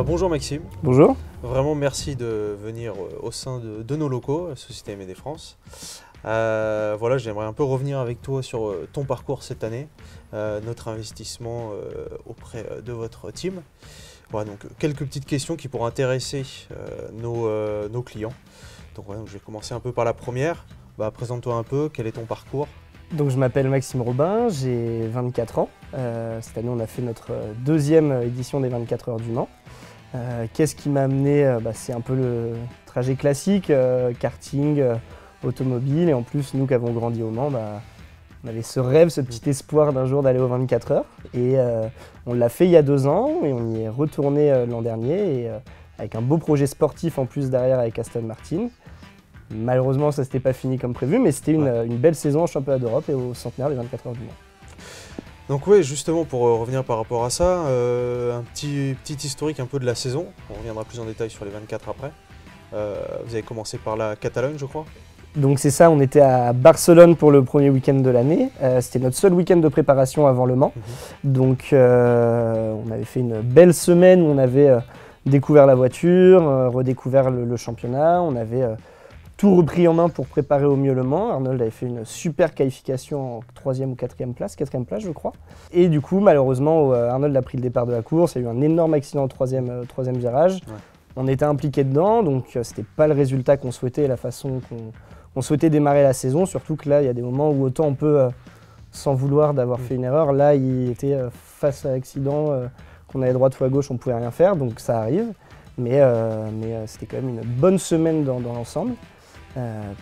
Bonjour Maxime. Bonjour. Vraiment merci de venir au sein de nos locaux, Société MD France. Voilà, j'aimerais un peu revenir avec toi sur ton parcours cette année, notre investissement auprès de votre team. Voilà, donc quelques petites questions qui pourront intéresser nos clients. Donc, voilà, donc je vais commencer un peu par la première. Présente-toi un peu, quel est ton parcours? Donc je m'appelle Maxime Robin, j'ai 24 ans. Cette année on a fait notre deuxième édition des 24 heures du Mans. Qu'est-ce qui m'a amené? C'est un peu le trajet classique, karting, automobile, et en plus nous qui avons grandi au Mans, on avait ce rêve, ce petit espoir d'un jour d'aller aux 24 heures. Et on l'a fait il y a 2 ans et on y est retourné l'an dernier, et avec un beau projet sportif en plus derrière avec Aston Martin. Malheureusement ça s'était pas fini comme prévu, mais c'était une belle saison au championnat d'Europe et au centenaire des 24 heures du Mans. Donc oui, justement pour revenir par rapport à ça, un petit historique un peu de la saison. On reviendra plus en détail sur les 24 après. Vous avez commencé par la Catalogne, je crois. Donc c'est ça, on était à Barcelone pour le premier week-end de l'année. C'était notre seul week-end de préparation avant le Mans. Donc on avait fait une belle semaine où on avait découvert la voiture, redécouvert le championnat. On avait tout repris en main pour préparer au mieux le Mans. Arnold avait fait une super qualification en 3e ou 4e place je crois. Et du coup malheureusement Arnold a pris le départ de la course, il y a eu un énorme accident au 3e virage. Ouais. On était impliqués dedans, donc c'était pas le résultat qu'on souhaitait, la façon qu'on souhaitait démarrer la saison, surtout que là il y a des moments où autant on peut, sans vouloir d'avoir fait une erreur, là il était face à l'accident, qu'on allait droite ou à gauche, on pouvait rien faire, donc ça arrive. Mais c'était quand même une bonne semaine dans l'ensemble.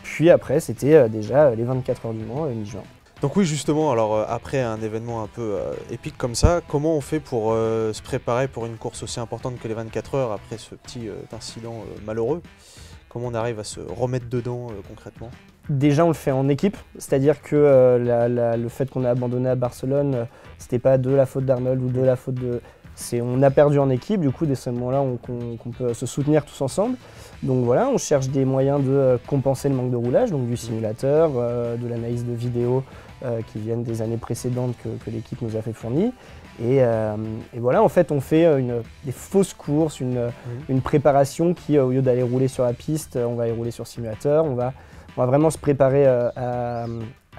Puis après, c'était déjà les 24 heures du Mans, mi-juin. Donc oui, justement, alors après un événement un peu épique comme ça, comment on fait pour se préparer pour une course aussi importante que les 24 heures après ce petit incident malheureux? Comment on arrive à se remettre dedans concrètement? Déjà, on le fait en équipe, c'est-à-dire que le fait qu'on ait abandonné à Barcelone, c'était pas de la faute d'Arnold ou de la faute de... On a perdu en équipe, du coup, dès ce moment-là, qu'on peut se soutenir tous ensemble. Donc voilà, on cherche des moyens de compenser le manque de roulage, donc du simulateur, de l'analyse de vidéos qui viennent des années précédentes que l'équipe nous a fait fournir. Et voilà, en fait, on fait des fausses courses, une préparation qui, au lieu d'aller rouler sur la piste, on va aller rouler sur simulateur. On va vraiment se préparer à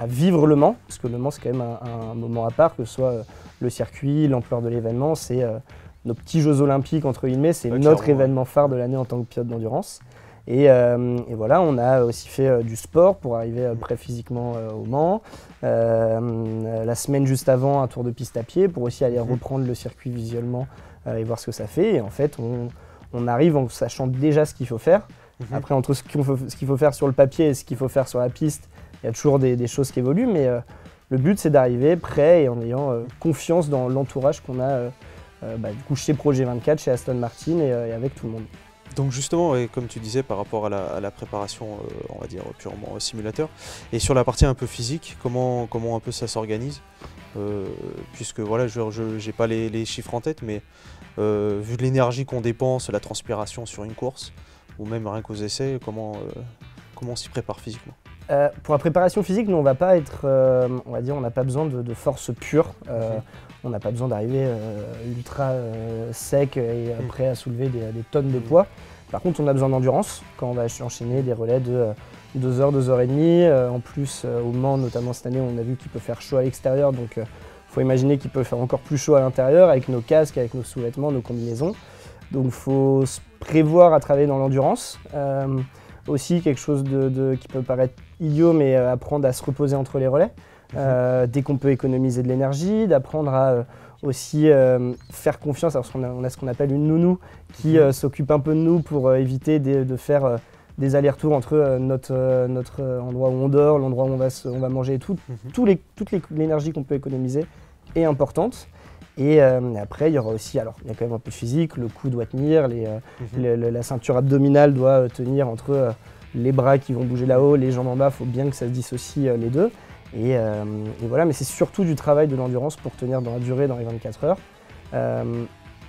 vivre le Mans, parce que le Mans, c'est quand même un moment à part, que ce soit le circuit, l'ampleur de l'événement, c'est nos petits Jeux Olympiques, entre guillemets, c'est notre événement phare de l'année en tant que pilote d'endurance. Et voilà, on a aussi fait du sport pour arriver prêt physiquement au Mans. La semaine juste avant, un tour de piste à pied pour aussi aller reprendre le circuit visuellement et voir ce que ça fait. Et en fait, on arrive en sachant déjà ce qu'il faut faire. Après, entre ce qu'il faut faire sur le papier et ce qu'il faut faire sur la piste, il y a toujours des choses qui évoluent, mais le but, c'est d'arriver prêt et en ayant confiance dans l'entourage qu'on a du coup chez Projet 24, chez Aston Martin et avec tout le monde. Donc justement, comme tu disais, par rapport à la préparation, on va dire purement simulateur, et sur la partie un peu physique, comment un peu ça s'organise, puisque voilà, je n'ai pas les chiffres en tête, mais vu de l'énergie qu'on dépense, la transpiration sur une course, ou même rien qu'aux essais, comment on s'y prépare physiquement? Pour la préparation physique, nous on va pas être, on va dire, on n'a pas besoin de force pure. On n'a pas besoin d'arriver ultra sec et prêt à soulever des tonnes de poids. Par contre, on a besoin d'endurance quand on va enchaîner des relais de 2 heures, 2 heures et demie. En plus, au Mans, notamment cette année, on a vu qu'il peut faire chaud à l'extérieur, donc il faut imaginer qu'il peut faire encore plus chaud à l'intérieur avec nos casques, avec nos sous-vêtements, nos combinaisons. Donc il faut se prévoir à travailler dans l'endurance. Aussi quelque chose qui peut paraître idiot, mais apprendre à se reposer entre les relais. Dès qu'on peut économiser de l'énergie, d'apprendre à aussi faire confiance. Alors on a ce qu'on appelle une nounou qui s'occupe un peu de nous pour éviter de faire des allers-retours entre notre endroit où on dort, l'endroit où on va manger et tout. Toute l'énergie qu'on peut économiser est importante. Et après, il y aura aussi, alors il y a quand même un peu de physique, le cou doit tenir, la ceinture abdominale doit tenir entre les bras qui vont bouger là-haut, les jambes en bas, il faut bien que ça se dissocie les deux. Et voilà, mais c'est surtout du travail de l'endurance pour tenir dans la durée, dans les 24 heures.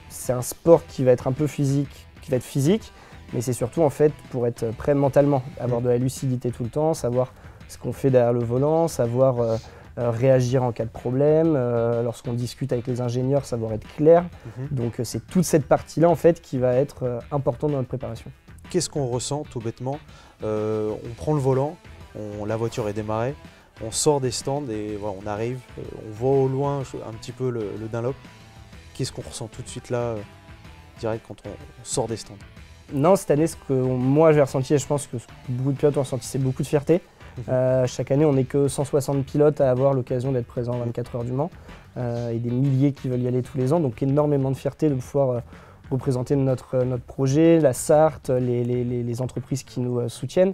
C'est un sport qui va être un peu physique, mais c'est surtout en fait pour être prêt mentalement, avoir de la lucidité tout le temps, savoir ce qu'on fait derrière le volant, savoir réagir en cas de problème, lorsqu'on discute avec les ingénieurs, savoir être clair. Donc c'est toute cette partie-là en fait qui va être importante dans notre préparation. Qu'est-ce qu'on ressent tout bêtement? On prend le volant, la voiture est démarrée, on sort des stands et voilà, on arrive, on voit au loin un petit peu le Dunlop. Qu'est-ce qu'on ressent tout de suite là, direct quand on sort des stands? Non, cette année, ce que moi j'ai ressenti, et je pense que beaucoup de pilotes ont ressenti, c'est beaucoup de fierté. Chaque année, on n'est que 160 pilotes à avoir l'occasion d'être présents 24 heures du Mans et des milliers qui veulent y aller tous les ans. Donc énormément de fierté de pouvoir représenter notre projet, la Sarthe, les entreprises qui nous soutiennent.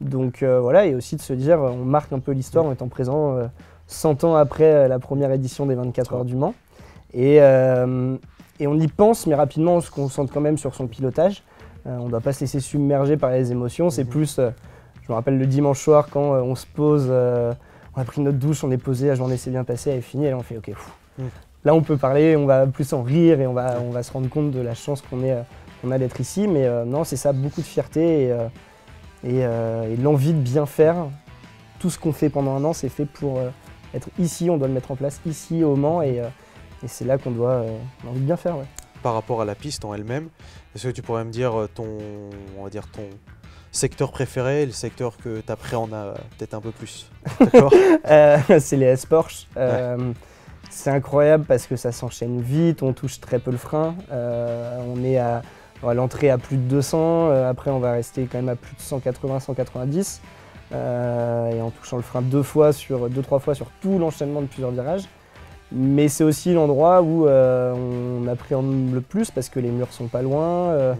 Donc voilà, et aussi de se dire, on marque un peu l'histoire en étant présent 100 ans après la première édition des 24 heures du Mans. Et on y pense, mais rapidement, on se concentre quand même sur son pilotage. On ne doit pas se laisser submerger par les émotions. C'est plus, je me rappelle le dimanche soir, quand on se pose, on a pris notre douche, on est posé, la journée s'est bien passée, elle est finie, et là on fait OK. Là on peut parler, on va plus en rire et on va se rendre compte de la chance qu'on a d'être ici. Mais non, c'est ça, beaucoup de fierté et l'envie de bien faire. Tout ce qu'on fait pendant un an, c'est fait pour être ici, on doit le mettre en place ici au Mans et c'est là qu'on doit on a envie de bien faire. Ouais. Par rapport à la piste en elle-même, est-ce que tu pourrais me dire ton secteur préféré, le secteur que tu appréhendes peut-être un peu plus? D'accord. C'est les S-Porsche. C'est incroyable parce que ça s'enchaîne vite, on touche très peu le frein. On est à l'entrée à plus de 200, après on va rester quand même à plus de 180, 190. Et en touchant le frein deux, trois fois sur tout l'enchaînement de plusieurs virages. Mais c'est aussi l'endroit où on appréhende le plus parce que les murs sont pas loin.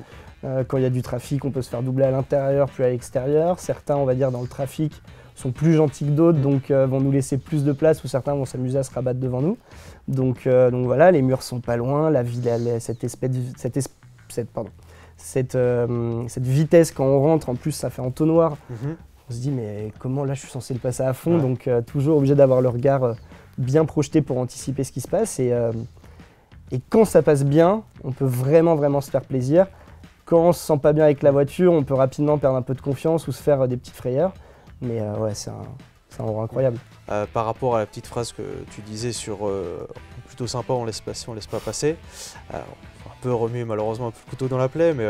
Quand il y a du trafic, on peut se faire doubler à l'intérieur puis à l'extérieur. Certains, on va dire, dans le trafic, sont plus gentils que d'autres, donc vont nous laisser plus de place, ou certains vont s'amuser à se rabattre devant nous. Donc voilà, les murs sont pas loin. La ville, cette vitesse quand on rentre, en plus, ça fait entonnoir. On se dit, mais comment là, je suis censé le passer à fond? Donc toujours obligé d'avoir le regard bien projeté pour anticiper ce qui se passe. Et quand ça passe bien, on peut vraiment se faire plaisir. Quand on se sent pas bien avec la voiture, on peut rapidement perdre un peu de confiance ou se faire des petites frayeurs. Mais ouais, c'est un endroit incroyable. Par rapport à la petite phrase que tu disais sur plutôt sympa, on laisse passer, on laisse pas passer. Un peu remuer malheureusement un peu le couteau dans la plaie, mais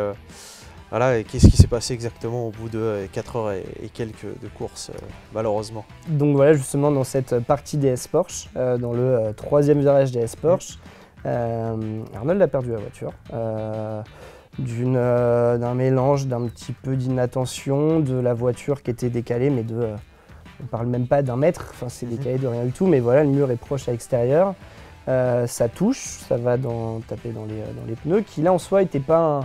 voilà, et qu'est-ce qui s'est passé exactement au bout de 4 heures et quelques de course, malheureusement? Donc voilà, justement dans cette partie des S-Porsche, dans le troisième virage des S-Porsche, Arnold a perdu la voiture. D'un mélange, d'un petit peu d'inattention, de la voiture qui était décalée, mais on parle même pas d'un mètre, enfin c'est décalé de rien du tout, mais voilà, le mur est proche à l'extérieur, ça touche, ça va taper dans les pneus, qui là en soi n'était pas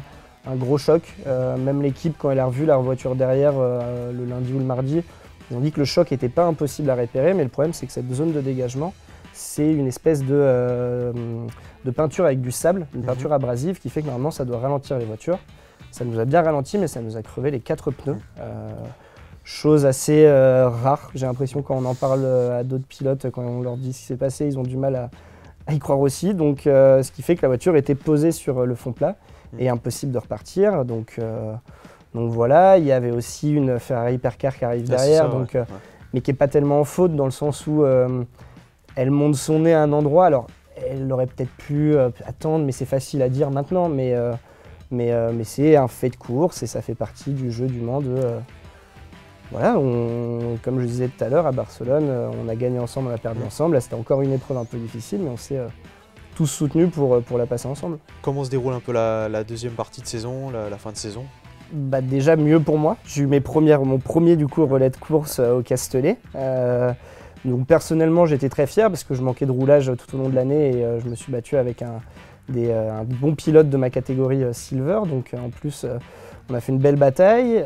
un gros choc, même l'équipe quand elle a revu la voiture derrière le lundi ou le mardi, ils ont dit que le choc n'était pas impossible à repérer, mais le problème c'est que cette zone de dégagement, c'est une espèce de peinture avec du sable, une peinture abrasive qui fait que normalement ça doit ralentir les voitures. Ça nous a bien ralenti, mais ça nous a crevé les 4 pneus. Chose assez rare, j'ai l'impression quand on en parle à d'autres pilotes, quand on leur dit ce qui s'est passé, ils ont du mal à y croire aussi. Donc ce qui fait que la voiture était posée sur le fond plat et impossible de repartir. Donc voilà, il y avait aussi une Ferrari Hypercar qui arrive derrière, ça, mais qui n'est pas tellement en faute dans le sens où elle monte son nez à un endroit. Alors, elle aurait peut-être pu attendre, mais c'est facile à dire maintenant. Mais c'est un fait de course et ça fait partie du jeu du Mans. Voilà, comme je disais tout à l'heure, à Barcelone, on a gagné ensemble, on a perdu ensemble. Là, c'était encore une épreuve un peu difficile, mais on s'est tous soutenus pour la passer ensemble. Comment se déroule un peu la deuxième partie de saison, la fin de saison? Déjà mieux pour moi. J'ai eu mon premier du coup relais de course au Castellet. Donc personnellement, j'étais très fier parce que je manquais de roulage tout au long de l'année et je me suis battu avec un bon pilote de ma catégorie Silver. Donc en plus, on a fait une belle bataille.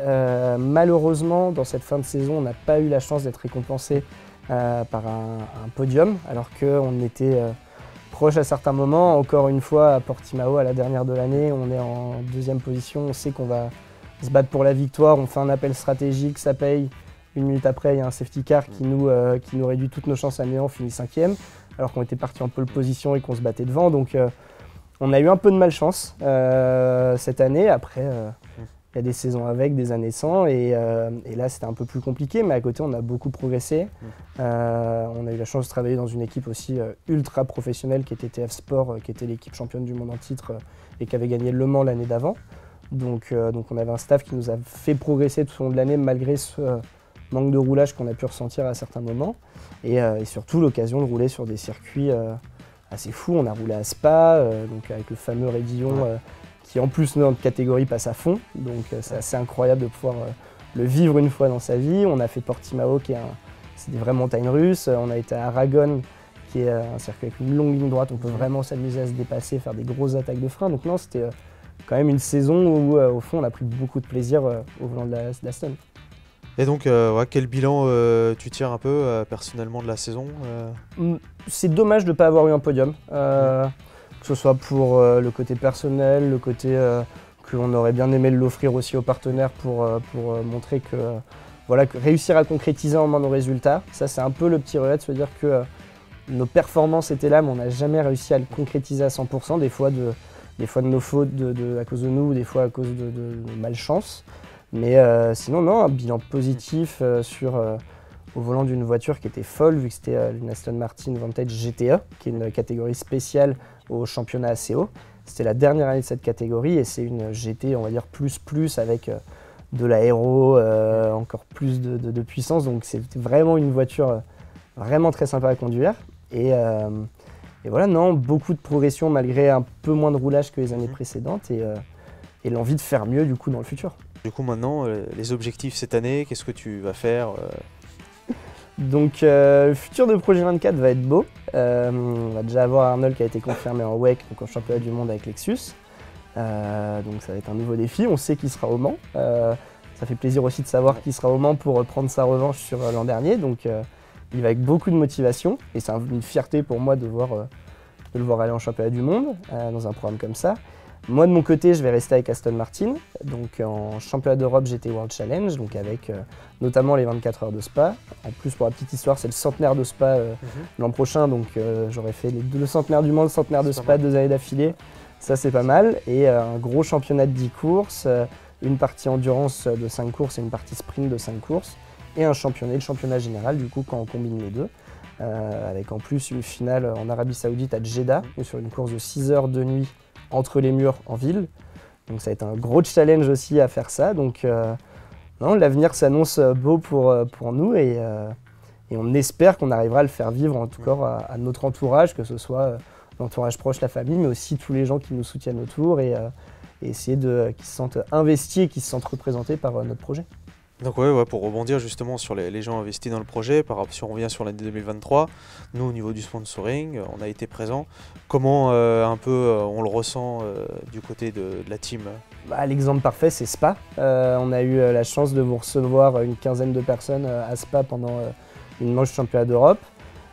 Malheureusement, dans cette fin de saison, on n'a pas eu la chance d'être récompensé par un podium alors qu'on était proche à certains moments. Encore une fois, à Portimao, à la dernière de l'année, on est en deuxième position. On sait qu'on va se battre pour la victoire. On fait un appel stratégique, ça paye. 1 minute après, il y a un safety car qui nous réduit toutes nos chances à néant, on finit 5e, alors qu'on était parti en pole position et qu'on se battait devant. Donc on a eu un peu de malchance cette année. Après, Il y a des saisons avec, des années sans, et là c'était un peu plus compliqué, mais à côté on a beaucoup progressé. On a eu la chance de travailler dans une équipe aussi ultra professionnelle qui était TF Sport, qui était l'équipe championne du monde en titre et qui avait gagné Le Mans l'année d'avant. Donc on avait un staff qui nous a fait progresser tout au long de l'année malgré ce manque de roulage qu'on a pu ressentir à certains moments. Et surtout l'occasion de rouler sur des circuits assez fous. On a roulé à Spa, donc avec le fameux Raidillon qui en plus dans notre catégorie passe à fond. Donc c'est assez incroyable de pouvoir le vivre une fois dans sa vie. On a fait Portimao c'est des vraies montagnes russes. On a été à Aragon qui est un circuit avec une longue ligne droite. On peut vraiment s'amuser à se dépasser, faire des grosses attaques de frein. Donc non, c'était quand même une saison où au fond on a pris beaucoup de plaisir au volant de la Stone. Et donc, quel bilan tu tires un peu personnellement de la saison C'est dommage de ne pas avoir eu un podium, que ce soit pour le côté personnel, le côté qu'on aurait bien aimé l'offrir aussi aux partenaires pour montrer que, que réussir à concrétiser en main nos résultats. Ça, c'est un peu le petit regret de se dire que nos performances étaient là, mais on n'a jamais réussi à le concrétiser à 100%, des fois de nos fautes à cause de nous, des fois à cause de malchance. Mais sinon, non, un bilan positif au volant d'une voiture qui était folle, vu que c'était une Aston Martin Vantage GTE, qui est une catégorie spéciale au championnat ACO. C'était la dernière année de cette catégorie et c'est une GT, on va dire, plus avec de l'aéro, encore plus de puissance. Donc c'était vraiment une voiture vraiment très sympa à conduire. Et voilà, non, beaucoup de progression malgré un peu moins de roulage que les années précédentes et l'envie de faire mieux du coup dans le futur. Du coup maintenant, les objectifs cette année, qu'est-ce que tu vas faire Donc le futur de Projet 24 va être beau. On va déjà avoir Arnold qui a été confirmé en WEC, donc en championnat du monde avec Lexus. Donc ça va être un nouveau défi, on sait qu'il sera au Mans. Ça fait plaisir aussi de savoir qu'il sera au Mans pour prendre sa revanche sur l'an dernier. Donc il va avec beaucoup de motivation et c'est une fierté pour moi de le voir aller en championnat du monde dans un programme comme ça. Moi de mon côté, je vais rester avec Aston Martin, donc en championnat d'Europe GT World Challenge, donc avec notamment les 24 heures de Spa. En plus, pour la petite histoire, c'est le centenaire de Spa l'an prochain, donc j'aurais fait le centenaire du Mans, le centenaire de Spa 2 années d'affilée. Ça c'est pas mal. Et un gros championnat de 10 courses, une partie endurance de 5 courses et une partie sprint de 5 courses, et le championnat général du coup quand on combine les deux. Avec en plus une finale en Arabie Saoudite à Jeddah, sur une course de 6 heures de nuit entre les murs en ville. Donc ça va être un gros challenge aussi à faire ça. Donc non, l'avenir s'annonce beau pour nous et on espère qu'on arrivera à le faire vivre en tout cas à notre entourage, que ce soit l'entourage proche, la famille, mais aussi tous les gens qui nous soutiennent autour et essayer qu'ils se sentent investis et qu'ils se sentent représentés par notre projet. Donc pour rebondir justement sur les gens investis dans le projet, si on revient sur l'année 2023, nous au niveau du sponsoring, on a été présents. Comment on le ressent du côté de la team? L'exemple parfait, c'est Spa. On a eu la chance de vous recevoir une quinzaine de personnes à Spa pendant une manche championnat d'Europe.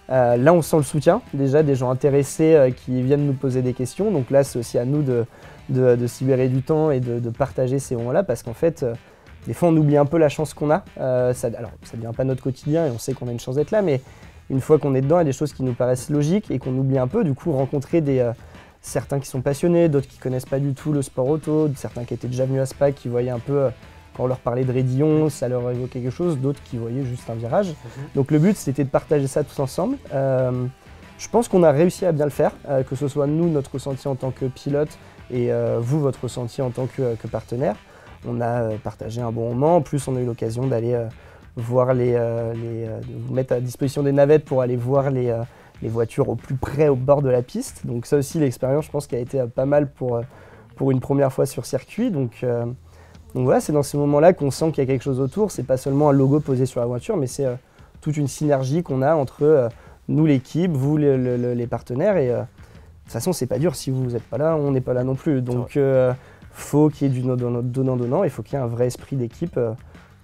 Là, on sent le soutien, déjà des gens intéressés qui viennent nous poser des questions. Donc là, c'est aussi à nous de s'y libérer du temps et de partager ces moments-là parce qu'en fait, des fois, on oublie un peu la chance qu'on a. Ça ne devient pas notre quotidien et on sait qu'on a une chance d'être là, mais une fois qu'on est dedans, il y a des choses qui nous paraissent logiques et qu'on oublie un peu. Du coup, rencontrer certains qui sont passionnés, d'autres qui ne connaissent pas du tout le sport auto, certains qui étaient déjà venus à Spa, qui voyaient un peu, quand on leur parlait de Raidillon, ça leur évoquait quelque chose, d'autres qui voyaient juste un virage. Donc le but, c'était de partager ça tous ensemble. Je pense qu'on a réussi à bien le faire, que ce soit nous, notre ressenti en tant que pilote, et vous, votre ressenti en tant que partenaire. On a partagé un bon moment. En plus, on a eu l'occasion d'aller voir de vous mettre à disposition des navettes pour aller voir les voitures au plus près au bord de la piste. Donc ça aussi, l'expérience, je pense, qui a été pas mal pour une première fois sur circuit. Donc voilà, c'est dans ces moments-là qu'on sent qu'il y a quelque chose autour. C'est pas seulement un logo posé sur la voiture, mais c'est toute une synergie qu'on a entre nous, l'équipe, vous, les partenaires. Et de toute façon, c'est pas dur. Si vous n'êtes pas là, on n'est pas là non plus. Donc faut qu'il y ait du donnant-donnant, il faut qu'il y ait un vrai esprit d'équipe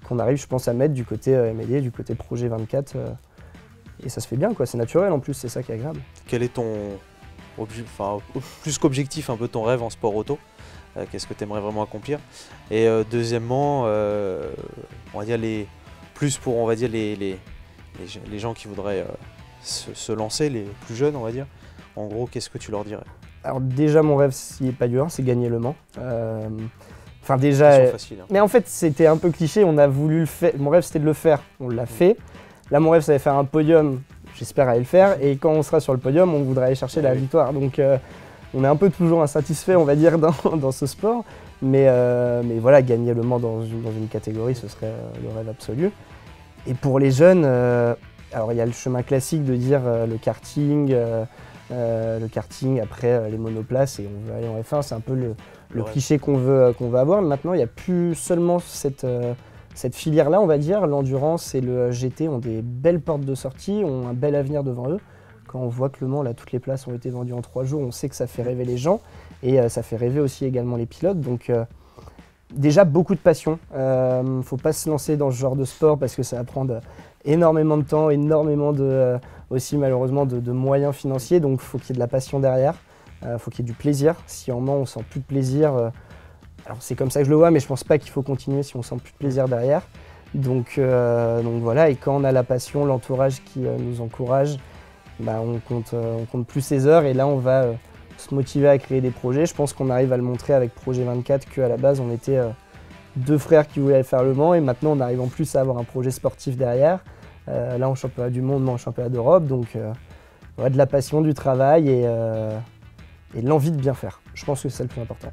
qu'on arrive, je pense, à mettre du côté MLD, du côté projet 24. Et ça se fait bien, quoi. C'est naturel en plus, c'est ça qui est agréable. Quel est plus qu'objectif, un peu ton rêve en sport auto? Qu'est-ce que tu aimerais vraiment accomplir? Et deuxièmement, on va dire les gens qui voudraient se lancer, les plus jeunes, on va dire. En gros, qu'est-ce que tu leur dirais? Alors déjà, mon rêve, s'il n'est pas dur, c'est gagner Le Mans. Enfin déjà, Question facile, hein. mais en fait c'était un peu cliché, on a voulu le faire, mon rêve c'était de le faire, on l'a fait. Là mon rêve c'est de faire un podium, j'espère aller le faire, et quand on sera sur le podium on voudra aller chercher la victoire. Donc on est un peu toujours insatisfait on va dire dans ce sport, mais voilà, gagner le Mans dans une catégorie ce serait le rêve absolu. Et pour les jeunes, alors il y a le chemin classique de dire le karting après les monoplaces et on veut aller en F1, c'est un peu le cliché qu'on veut avoir. Maintenant, il n'y a plus seulement cette filière-là, on va dire. L'endurance et le GT ont des belles portes de sortie, ont un bel avenir devant eux. Quand on voit que le Mans, là, toutes les places ont été vendues en 3 jours, on sait que ça fait rêver les gens et ça fait rêver aussi également les pilotes. Donc, déjà, beaucoup de passion. Il ne faut pas se lancer dans ce genre de sport parce que ça va prendre énormément de temps, énormément aussi malheureusement de moyens financiers. Donc, il faut qu'il y ait de la passion derrière. Faut qu'il y ait du plaisir. Si en Mans on sent plus de plaisir, alors c'est comme ça que je le vois, mais je pense pas qu'il faut continuer si on sent plus de plaisir derrière. Donc voilà, et quand on a la passion, l'entourage qui nous encourage, bah on compte plus ses heures et là on va se motiver à créer des projets. Je pense qu'on arrive à le montrer avec Projet 24 qu'à la base on était 2 frères qui voulaient aller faire le Mans et maintenant on arrive en plus à avoir un projet sportif derrière. Là en championnat du monde, mais en championnat d'Europe, donc de la passion, du travail et l'envie de bien faire. Je pense que c'est le plus important.